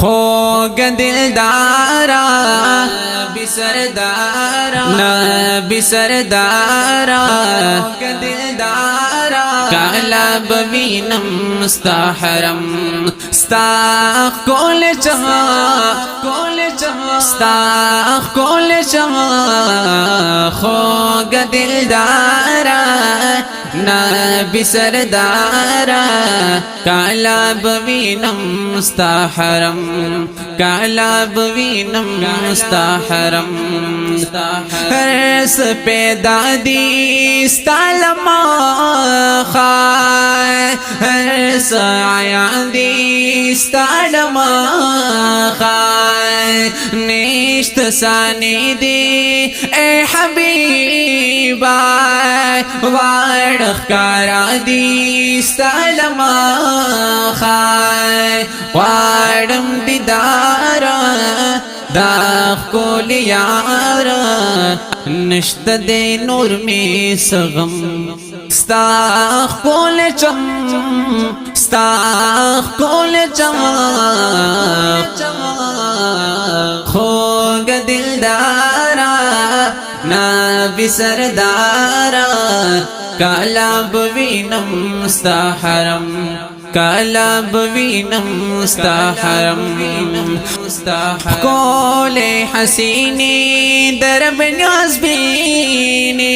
خوگ دلدارا نبی سردارا نبی سردارا خوگ دلدارا کالا بوینم ستا حرم ستا کول چما ستا کول چما خوگ دلدارا نبی سردارا کالا بوینم ستا حرم کالا بوینم ستا حرم ہرس پیدا دی ستا لما خواہ ہرس آیا دی ستا لما خواہ نیشت ثانی دی اے حبیبا وارخ کارا دی ستا لما خواہ وارم دیدارا داخ کول یارا نشت دے نور میں سغم ستاخ کول چم ستاخ کول چم خوگ دلدارا نبی سردارا کالا بوینم ستا حرم کالا بوینم ستا حرم کول حسینی درب نیاز بینی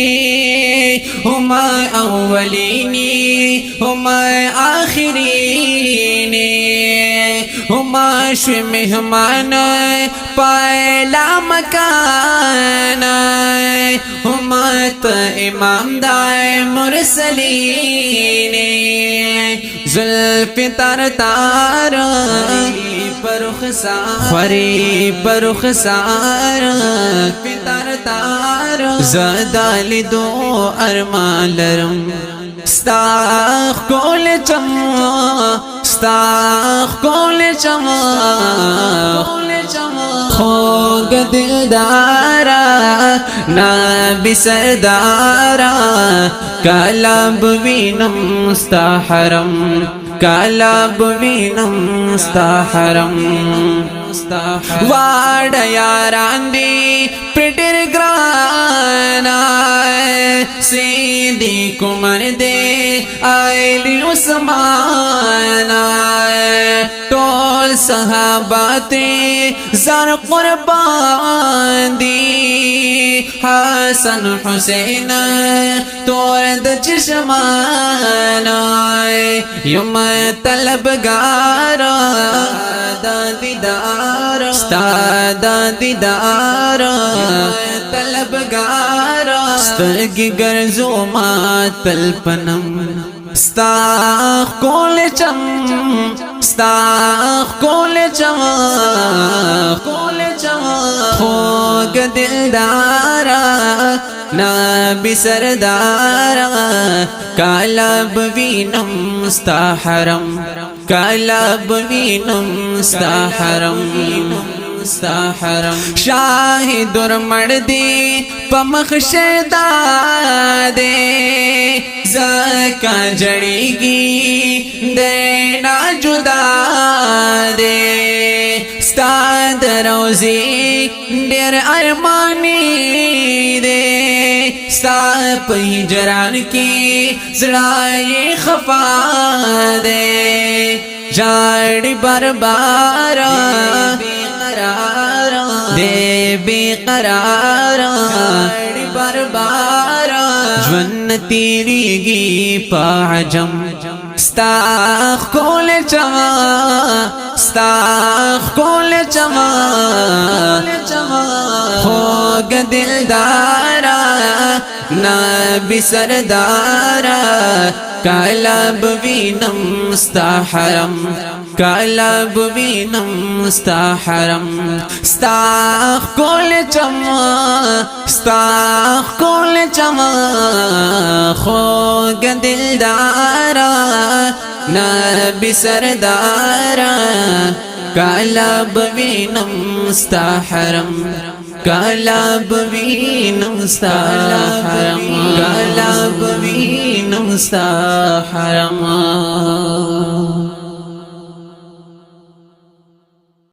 ہما اولینی ہما آخرینی ہما شوی مہمان پائلا مکان ہما تا امام دائے مرسلین زلف تر تار خوری پرخ سار تر تار زدال دو ارمان لرم ستاخ کول چم ستاخ کول چم خوگ دلدارا نبی سردارا کالا بوینم ستا حرم کالا بوینم ستا حرم واڑ یاران دی پٹر گرانا سیدی کمر دے آئلی عثمانا ٹول صحابات زر قربان دی حسن حسین تورد چشمانا یم طلبگارا دیدار ستا دیدار طلبگارا سترگی گرزو ما تلپنم ستاخ کول چم ستاخ کول چم خوگ دلدارا نبی سردارا کالا بوینم ستا حرم کالا بوینم ستا حرم شاہ در مردی پمخ شدا دے زکا جڑی گی دینا جدا دے ستاد روزی دیر ارمانی دے ستاد پہجران کی زڑائی خفا دے جاڑی بربارا دے بے قرار بربارا جون تیری گی پاجم ستاخ کول چما ستاخ کول چما خوگ دلدارا نبی سردارا کالا بوینم ستا حرم کالا بوینم ستا حرم ستاخ کول چما ستاخ کول چما خوگ دلدارا نبی سردارا کالا بوینم ستا حرم کالا بوینم ستا حرم کالا بوینم ستا حرم